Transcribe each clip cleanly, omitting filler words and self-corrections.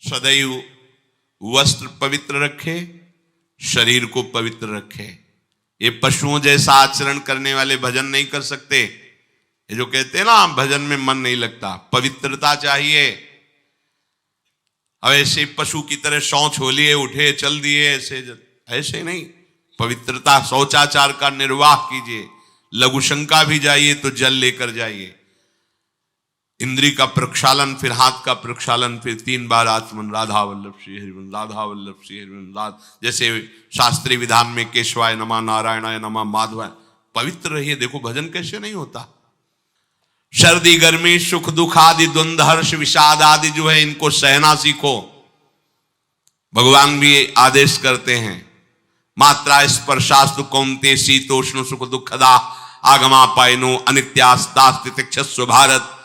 सदैव वस्त्र पवित्र रखे, शरीर को पवित्र रखे। ये पशुओं जैसा आचरण करने वाले भजन नहीं कर सकते। ये जो कहते हैं ना भजन में मन नहीं लगता, पवित्रता चाहिए। अब ऐसे पशु की तरह शौच हो लिए, उठे चल दिए, ऐसे नहीं। पवित्रता, शौचाचार का निर्वाह कीजिए। लघु शंका भी जाइए तो जल लेकर जाइए। इंद्री का प्रक्षालन, फिर हाथ का प्रक्षालन, फिर 3 बार आचमन, राधा वल्लभ श्री हरिवंश, राधा वल्लभ श्री हरिवंश। जैसे शास्त्रीय विधान में केशवाय नमः, नारायणाय नमः, माधवाय। पवित्र रहिए। देखो भजन कैसे नहीं होता। सर्दी गर्मी सुख दुख आदि द्वंद्व हर्ष विषाद आदि जो है इनको सहना सीखो। भगवान भी आदेश करते हैं, मात्रा स्पर्शास्तु कौन्ते शीतोष्ण सुख दुखदा आगमा पायनो अनित्यास्तास्तितिक्षस्व भारत।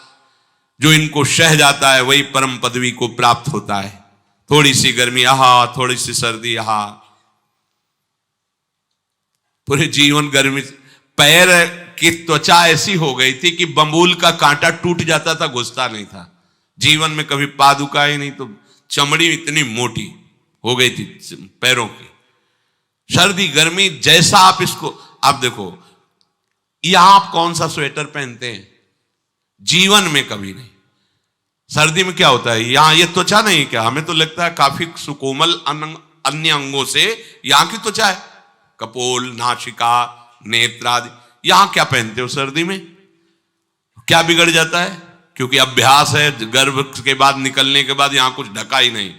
जो इनको सह जाता है वही परम पदवी को प्राप्त होता है। थोड़ी सी गर्मी आहा, थोड़ी सी सर्दी आहा, पूरे जीवन गर्मी। पैर की त्वचा ऐसी हो गई थी कि बंबूल का कांटा टूट जाता था, घुसता नहीं था। जीवन में कभी पादुका ही नहीं, तो चमड़ी इतनी मोटी हो गई थी पैरों की। सर्दी गर्मी जैसा आप इसको, आप देखो यहां आप कौन सा स्वेटर पहनते हैं? जीवन में कभी नहीं। सर्दी में क्या होता है, यहां ये त्वचा नहीं क्या? हमें तो लगता है काफी सुकोमल अन्य अंगों से यहां की त्वचा है, कपोल, नासिका, नेत्र आदि। यहां क्या पहनते हो सर्दी में? क्या बिगड़ जाता है? क्योंकि अभ्यास है, गर्भ के बाद निकलने के बाद यहां कुछ ढका ही नहीं,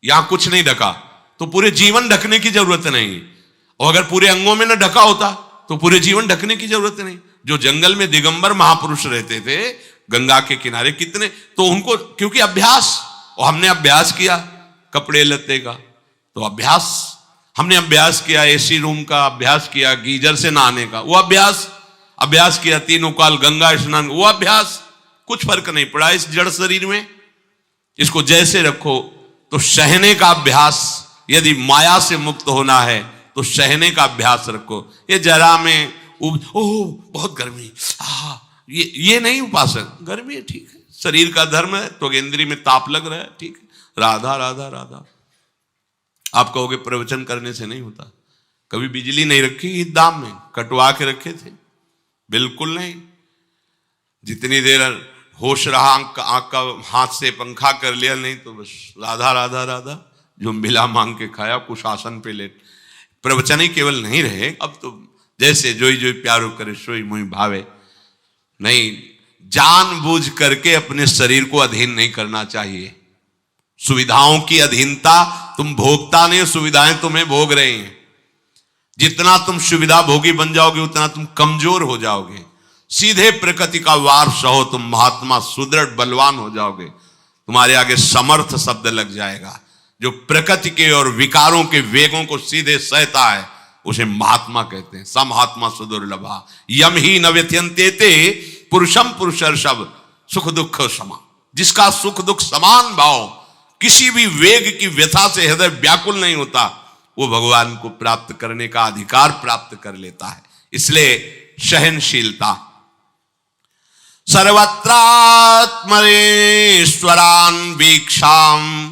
यहां कुछ नहीं ढका, तो पूरे जीवन ढकने की जरूरत नहीं। और अगर पूरे अंगों में न ढका होता तो पूरे जीवन ढकने की जरूरत नहीं। जो जंगल में दिगंबर महापुरुष रहते थे गंगा के किनारे, कितने, तो उनको क्योंकि अभ्यास, और हमने अभ्यास किया कपड़े लत्ते का, तो अभ्यास, हमने अभ्यास किया एसी रूम का, अभ्यास किया गीजर से नहाने का, वो अभ्यास किया 3 काल गंगा स्नान, वो अभ्यास। कुछ फर्क नहीं पड़ा इस जड़ शरीर में। इसको जैसे रखो। तो सहने का अभ्यास, यदि माया से मुक्त होना है तो सहने का अभ्यास रखो। ये जरा में ओह बहुत गर्मी, ये नहीं उपासक। गर्मी है ठीक है, शरीर का धर्म है, तो इंद्री में ताप लग रहा है, ठीक है, राधा राधा राधा। आप कहोगे प्रवचन करने से नहीं होता। कभी बिजली नहीं रखी ईद दाम में, कटवा के रखे थे? बिल्कुल नहीं। जितनी देर होश रहा, आंख का हाथ से पंखा कर लिया, नहीं तो बस राधा राधा राधा। जो मिला मांग के खाया, कुछ आसन पे लेट। प्रवचन ही केवल नहीं रहे, अब तो जैसे जोई जोई प्यारो करे सोई मोहि भावे। नहीं, जानबूझ करके अपने शरीर को अधीन नहीं करना चाहिए। सुविधाओं की अधीनता, तुम भोगता नहीं, सुविधाएं तुम्हें भोग रही हैं। जितना तुम सुविधा भोगी बन जाओगे उतना तुम कमजोर हो जाओगे। सीधे प्रकृति का वार सहो, तुम महात्मा सुदृढ़ बलवान हो जाओगे। तुम्हारे आगे समर्थ शब्द लग जाएगा। जो प्रकृति के और विकारों के वेगों को सीधे सहता है उसे महात्मा कहते हैं। समहात्मा सुदुर्लभा यम ही न व्यथयन्ते पुरुषम पुरुषर्षभ सुख दुख समा। जिसका सुख दुख समान भाव, किसी भी वेग की व्यथा से हृदय व्याकुल नहीं होता, वो भगवान को प्राप्त करने का अधिकार प्राप्त कर लेता है। इसलिए सहनशीलता। सर्वत्रात्मनेश्वरान वीक्षाम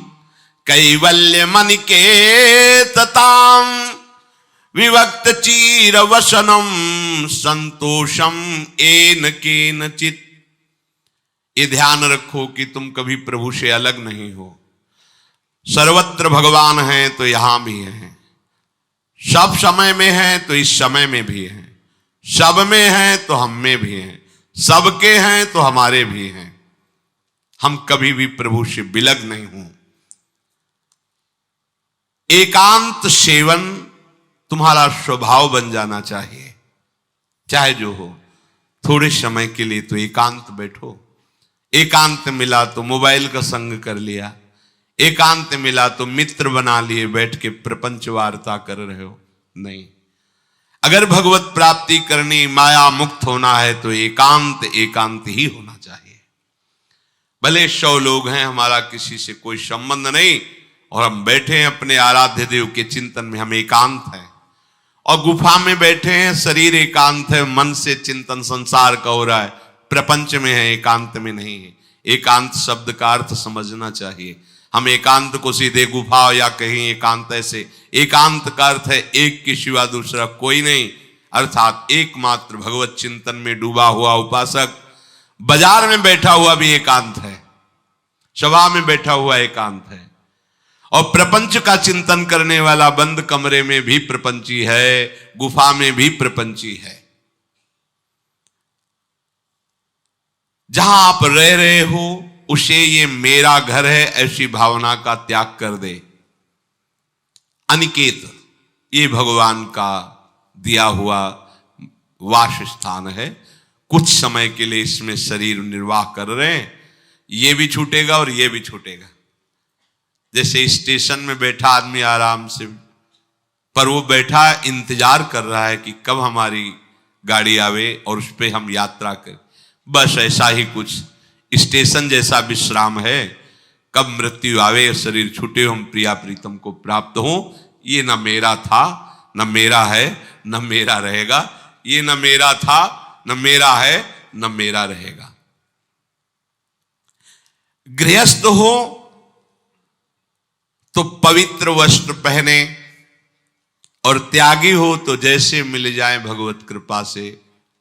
कैवल्य मनिकेतताम विवक्त चीर वसनम संतोषम एन केनचित। ये ध्यान रखो कि तुम कभी प्रभु से अलग नहीं हो। सर्वत्र भगवान है तो यहां भी है, सब समय में है तो इस समय में भी है, सब में है तो हम में भी है, सबके हैं तो हमारे भी हैं। हम कभी भी प्रभु से बिलग नहीं हूं। एकांत सेवन तुम्हारा स्वभाव बन जाना चाहिए। चाहे जो हो, थोड़े समय के लिए तो एकांत बैठो। एकांत मिला तो मोबाइल का संग कर लिया, एकांत मिला तो मित्र बना लिए, बैठ के प्रपंच वार्ता कर रहे हो। नहीं, अगर भगवत प्राप्ति करनी, माया मुक्त होना है तो एकांत एकांत ही होना चाहिए। भले 100 लोग हैं, हमारा किसी से कोई संबंध नहीं, और हम बैठे हैं अपने आराध्य देव के चिंतन में, हम एकांत हैं। और गुफा में बैठे हैं, शरीर एकांत है, मन से चिंतन संसार का हो रहा है, प्रपंच में है, एकांत में नहीं है। एकांत शब्द का अर्थ समझना चाहिए। हम एकांत को सीधे गुफा या कहीं एकांत ऐसे, एकांत का अर्थ है एक के सिवा दूसरा कोई नहीं, अर्थात एकमात्र भगवत चिंतन में डूबा हुआ उपासक। बाजार में बैठा हुआ भी एकांत है, सभा में बैठा हुआ एकांत है, और प्रपंच का चिंतन करने वाला बंद कमरे में भी प्रपंची है, गुफा में भी प्रपंची है। जहां आप रह रहे हो उसे ये मेरा घर है ऐसी भावना का त्याग कर दे। अनिकेत ये भगवान का दिया हुआ वास स्थान है, कुछ समय के लिए इसमें शरीर निर्वाह कर रहे हैं, ये भी छूटेगा और ये भी छूटेगा। जैसे स्टेशन में बैठा आदमी आराम से, पर वो बैठा इंतजार कर रहा है कि कब हमारी गाड़ी आवे और उस पर हम यात्रा करें। बस ऐसा ही कुछ स्टेशन जैसा विश्राम है, कब मृत्यु आवे, शरीर छूटे, हम प्रिया प्रीतम को प्राप्त हो। ये न मेरा था, न मेरा है, न मेरा रहेगा। ये न मेरा था, न मेरा है, न मेरा रहेगा। गृहस्थ हो तो पवित्र वस्त्र पहने, और त्यागी हो तो जैसे मिल जाए भगवत कृपा से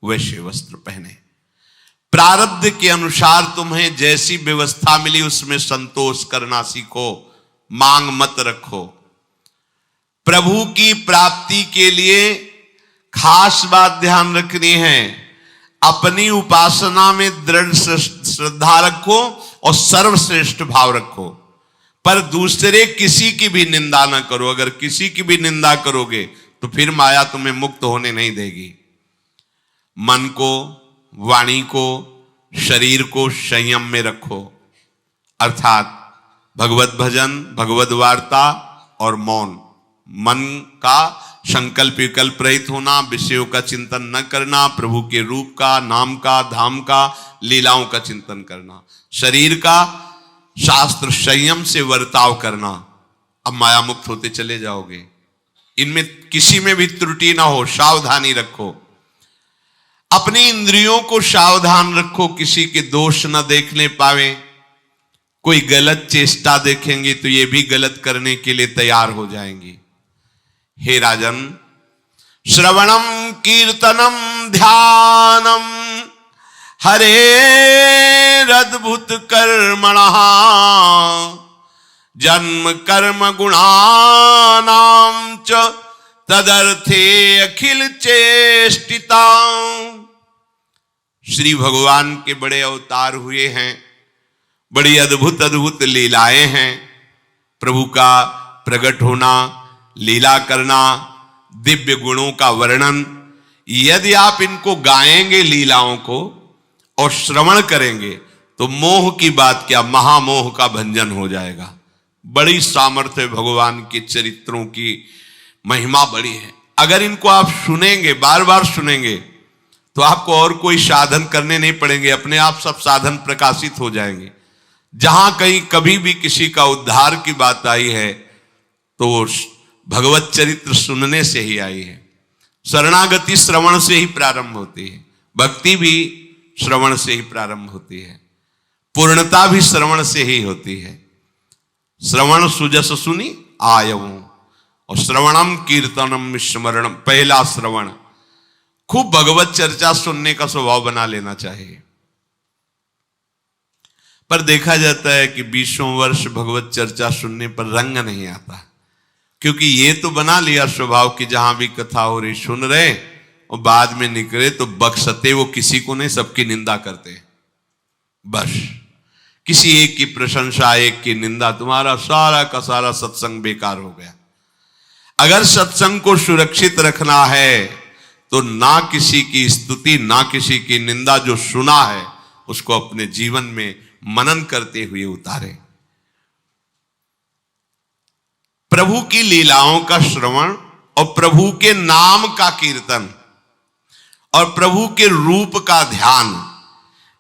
वैसे वस्त्र पहने। प्रारब्ध के अनुसार तुम्हें जैसी व्यवस्था मिली उसमें संतोष करना सीखो, मांग मत रखो। प्रभु की प्राप्ति के लिए खास बात ध्यान रखनी है, अपनी उपासना में दृढ़ श्रद्धा रखो और सर्वश्रेष्ठ भाव रखो, पर दूसरे किसी की भी निंदा ना करो। अगर किसी की भी निंदा करोगे तो फिर माया तुम्हें मुक्त होने नहीं देगी। मन को, वाणी को, शरीर को संयम में रखो, अर्थात भगवत भजन, भगवत वार्ता और मौन। मन का संकल्प विकल्प रहित होना, विषयों का चिंतन न करना, प्रभु के रूप का, नाम का, धाम का, लीलाओं का चिंतन करना। शरीर का शास्त्र संयम से वर्ताव करना। अब माया मुक्त होते चले जाओगे, इनमें किसी में भी त्रुटि ना हो, सावधानी रखो। अपनी इंद्रियों को सावधान रखो, किसी के दोष न देखने पावे। कोई गलत चेष्टा देखेंगे तो ये भी गलत करने के लिए तैयार हो जाएंगी। हे राजन, श्रवणम कीर्तनम ध्यानम हरेरद्भुत कर्मणः जन्म कर्म गुणानां च तदर्थे अखिल चेष्टिता। श्री भगवान के बड़े अवतार हुए हैं, बड़ी अद्भुत अद्भुत लीलाएं हैं। प्रभु का प्रकट होना, लीला करना, दिव्य गुणों का वर्णन, यदि आप इनको गाएंगे लीलाओं को और श्रवण करेंगे तो मोह की बात क्या, महामोह का भंजन हो जाएगा। बड़ी सामर्थ्य भगवान के चरित्रों की, महिमा बड़ी है। अगर इनको आप सुनेंगे, बार बार सुनेंगे, तो आपको और कोई साधन करने नहीं पड़ेंगे, अपने आप सब साधन प्रकाशित हो जाएंगे। जहां कहीं कभी भी किसी का उद्धार की बात आई है तो भगवत चरित्र सुनने से ही आई है। शरणागति श्रवण से ही प्रारंभ होती है, भक्ति भी श्रवण से ही प्रारंभ होती है, पूर्णता भी श्रवण से ही होती है। श्रवण सुजस सुनी आयऊ, और श्रवणम कीर्तनम स्मरणम, पहला श्रवण। खूब भगवत चर्चा सुनने का स्वभाव बना लेना चाहिए। पर देखा जाता है कि 20 वर्ष भगवत चर्चा सुनने पर रंग नहीं आता, क्योंकि ये तो बना लिया स्वभाव कि जहां भी कथा हो रही सुन रहे, और बाद में निकले तो बख्शते वो किसी को नहीं, सबकी निंदा करते। बस किसी एक की प्रशंसा, एक की निंदा, तुम्हारा सारा का सारा सत्संग बेकार हो गया। अगर सत्संग को सुरक्षित रखना है तो ना किसी की स्तुति, ना किसी की निंदा, जो सुना है उसको अपने जीवन में मनन करते हुए उतारे। प्रभु की लीलाओं का श्रवण और प्रभु के नाम का कीर्तन और प्रभु के रूप का ध्यान,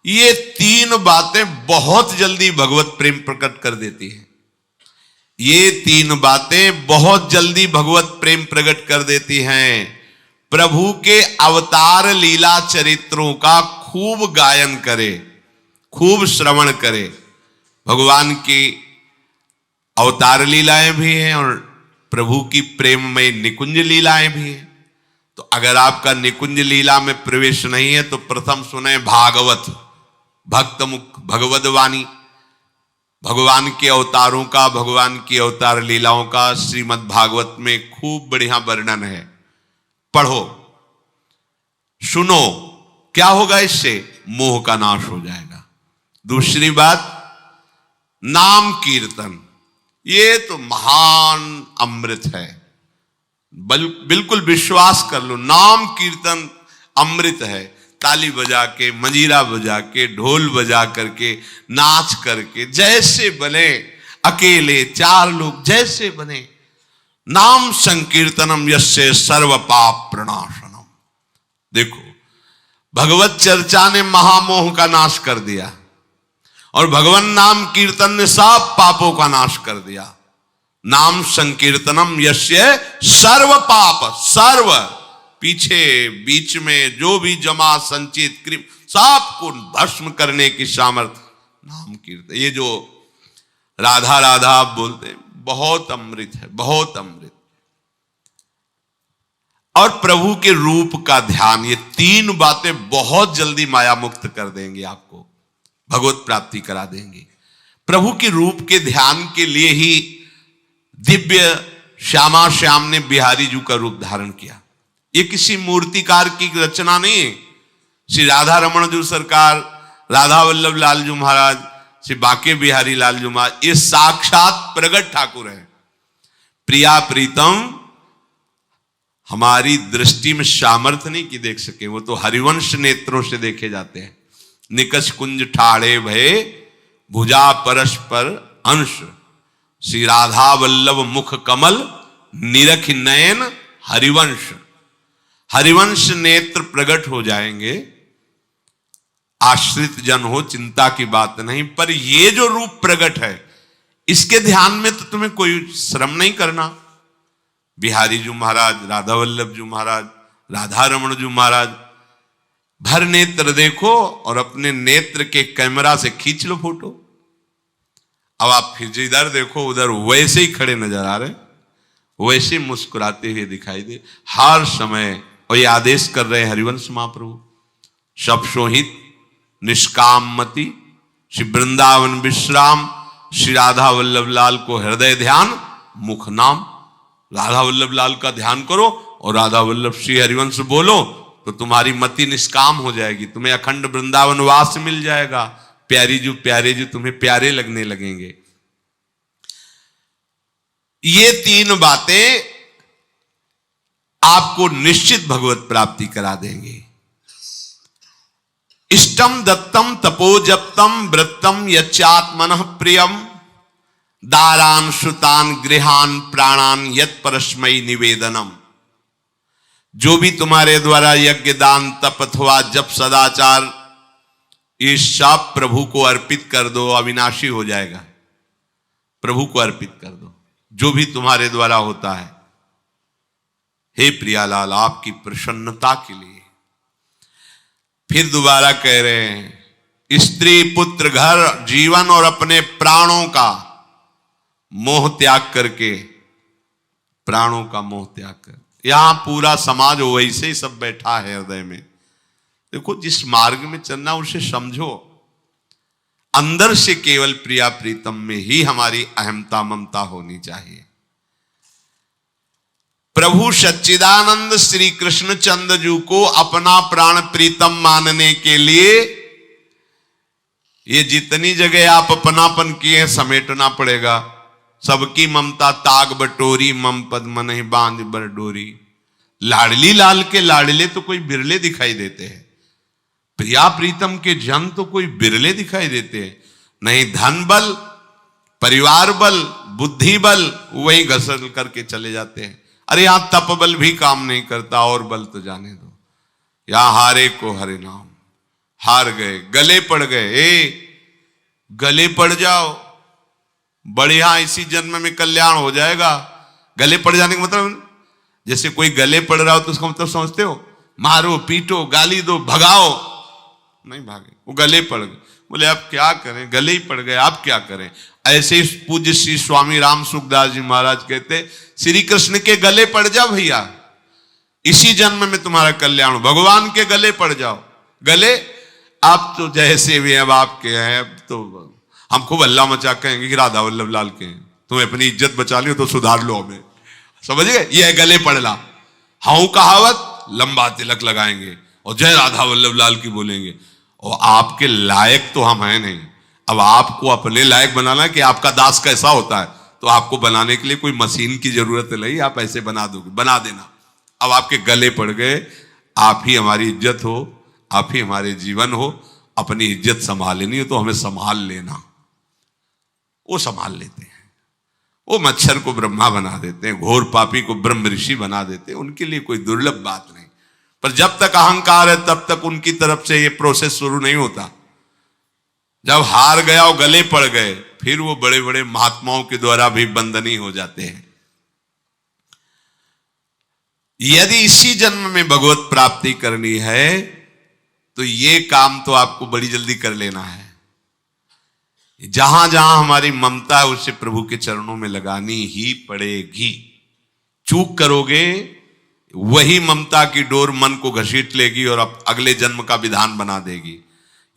ये तीन बातें बहुत जल्दी भगवत प्रेम प्रकट कर देती है। ये तीन बातें बहुत जल्दी भगवत प्रेम प्रकट कर देती हैं। प्रभु के अवतार लीला चरित्रों का खूब गायन करे, खूब श्रवण करे। भगवान की अवतार लीलाएं भी हैं और प्रभु की प्रेममय निकुंज लीलाएं भी हैं। तो अगर आपका निकुंज लीला में प्रवेश नहीं है तो प्रथम सुने भागवत, भक्त मुख भगवद वाणी, भगवान के अवतारों का, भगवान की अवतार लीलाओं का श्रीमद् भागवत में खूब बढ़िया वर्णन है। पढ़ो, सुनो, क्या होगा इससे? मोह का नाश हो जाएगा। दूसरी बात, नाम कीर्तन, ये तो महान अमृत है। बिल्कुल विश्वास कर लो, नाम कीर्तन अमृत है। ताली बजा के, मंजीरा बजा के, ढोल बजा करके, नाच करके, जैसे बने, अकेले चार लोग जैसे बने, नाम संकीर्तनम यस्य सर्व पाप प्रणाशनम। देखो, भगवत चर्चा ने महामोह का नाश कर दिया और भगवान नाम कीर्तन ने सब पापों का नाश कर दिया। नाम संकीर्तनम यस्य सर्व पाप, सर्व पीछे बीच में जो भी जमा संचित क्रिम सबको भस्म करने की सामर्थ्य नाम कीर्तन। ये जो राधा राधा आप बोलते हैं, बहुत अमृत है, बहुत अमृत। और प्रभु के रूप का ध्यान, ये तीन बातें बहुत जल्दी माया मुक्त कर देंगे, आपको भगवत प्राप्ति करा देंगे। प्रभु के रूप के ध्यान के लिए ही दिव्य श्यामा श्याम ने बिहारी जी का रूप धारण किया। ये किसी मूर्तिकार की रचना नहीं है। श्री राधा रमण जी सरकार, राधा वल्लभ लाल जी महाराज, श्री बाके बिहारी लाल जी महाराज, ये साक्षात प्रगट ठाकुर है। प्रिया प्रीतम हमारी दृष्टि में सामर्थ्य नहीं कि देख सके, वो तो हरिवंश नेत्रों से देखे जाते हैं। निकष कुंज ठाड़े भये भुजा परस्पर अंश, श्री राधा वल्लभ मुख कमल निरख नयन हरिवंश। हरिवंश नेत्र प्रकट हो जाएंगे, आश्रित जन हो, चिंता की बात नहीं। पर ये जो रूप प्रकट है, इसके ध्यान में तो तुम्हें कोई श्रम नहीं करना। बिहारी जी महाराज, राधा वल्लभ जी महाराज, राधा रमण जी महाराज, भर नेत्र देखो और अपने नेत्र के कैमरा से खींच लो फोटो। अब आप फिर जिधर देखो उधर वैसे ही खड़े नजर आ रहे, वैसे मुस्कुराते हुए दिखाई दे हर समय। और ये आदेश कर रहे हैं हरिवंश महाप्रभु, सब सोहित निष्काम मति, श्री वृंदावन विश्राम, श्री राधा वल्लभ लाल को हृदय ध्यान, मुख नाम। राधा वल्लभ लाल का ध्यान करो और राधा वल्लभ श्री हरिवंश बोलो तो तुम्हारी मति निष्काम हो जाएगी, तुम्हें अखंड वृंदावन वास मिल जाएगा। प्यारे जो तुम्हें प्यारे लगने लगेंगे। ये तीन बातें आपको निश्चित भगवत प्राप्ति करा देंगे। इष्टम दत्तम तपोजप्तम वृत्तम यच्चात्मनः प्रियम, दारान श्रुतान गृहान प्राणान यत् परस्मै निवेदनम। जो भी तुम्हारे द्वारा यज्ञ दान तप अथवा जप सदाचार, ये सब प्रभु को अर्पित कर दो, अविनाशी हो जाएगा। प्रभु को अर्पित कर दो जो भी तुम्हारे द्वारा होता है। हे प्रियालाल, आपकी प्रसन्नता के लिए। फिर दोबारा कह रहे हैं, स्त्री पुत्र घर जीवन और अपने प्राणों का मोह त्याग करके, प्राणों का मोह त्याग कर। यहां पूरा समाज वैसे ही सब बैठा है हृदय में। देखो, जिस मार्ग में चलना उसे समझो। अंदर से केवल प्रिया प्रीतम में ही हमारी अहमता ममता होनी चाहिए। प्रभु सच्चिदानंद श्री कृष्ण चंद्र जी को अपना प्राण प्रीतम मानने के लिए ये जितनी जगह आप अपनापन किए हैं समेटना पड़ेगा। सबकी ममता ताग बटोरी, मम पद मन ही बांध बर डोरी। लाडली लाल के लाडले तो कोई बिरले दिखाई देते हैं, प्रिया प्रीतम के जन तो कोई बिरले दिखाई देते हैं। नहीं धन बल, परिवार बल, बुद्धि बल वही घसल करके चले जाते हैं। अरे यहां तप बल भी काम नहीं करता, और बल तो जाने दो। यहां हारे को हरे नाम, हार गए, गले पड़ गए। गले पड़ जाओ, बढ़िया इसी जन्म में कल्याण हो जाएगा। गले पड़ जाने का मतलब, जैसे कोई गले पड़ रहा हो तो उसका मतलब समझते हो? मारो पीटो गाली दो भगाओ, नहीं भागे, वो गले पड़ गए। बोले अब क्या करें, गले ही पड़ गए, अब क्या करें। ऐसे ही पूज्य श्री स्वामी राम सुखदास जी महाराज कहते, श्री कृष्ण के गले पड़ जाओ भैया, इसी जन्म में तुम्हारा कल्याण, भगवान के गले पड़ जाओ। गले आप तो जैसे भी अब आपके हैं, अब तो हम खूब अल्लाह मचा कहेंगे कि राधा वल्लभ लाल के हैं, तुम्हें अपनी इज्जत बचा लियो तो सुधार लो हमें, समझ गए, ये गले पड़ला। हाउ कहावत, लंबा तिलक लगाएंगे और जय राधा वल्लभ लाल की बोलेंगे, और आपके लायक तो हम हैं नहीं। अब आपको अपने लायक बनाना कि आपका दास कैसा होता है, तो आपको बनाने के लिए कोई मशीन की जरूरत नहीं, आप ऐसे बना दोगे, बना देना। अब आपके गले पड़ गए, आप ही हमारी इज्जत हो, आप ही हमारे जीवन हो, अपनी इज्जत संभालनी हो तो हमें संभाल लेना। वो संभाल लेते हैं, वो मच्छर को ब्रह्मा बना देते हैं, घोर पापी को ब्रह्म ऋषि बना देते हैं, उनके लिए कोई दुर्लभ बात नहीं। पर जब तक अहंकार है तब तक उनकी तरफ से ये प्रोसेस शुरू नहीं होता। जब हार गया और गले पड़ गए, फिर वो बड़े बड़े महात्माओं के द्वारा भी बंदनी हो जाते हैं। यदि इसी जन्म में भगवत प्राप्ति करनी है तो ये काम तो आपको बड़ी जल्दी कर लेना है। जहां जहां हमारी ममता है उसे प्रभु के चरणों में लगानी ही पड़ेगी। चूक करोगे, वही ममता की डोर मन को घसीट लेगी और अब अगले जन्म का विधान बना देगी।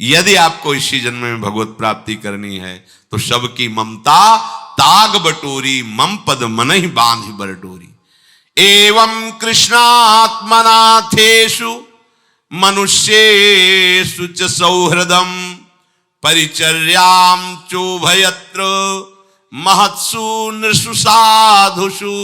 यदि आपको इसी जन्म में भगवत प्राप्ति करनी है तो सबकी ममता ताग बटोरी, मम पद मन ही बांध बर डोरी। एवं कृष्णात्मनाथेषु मनुष्येषु च सौहृदम परिचर्यां चोभयत्र महत्सु नृषु साधुषु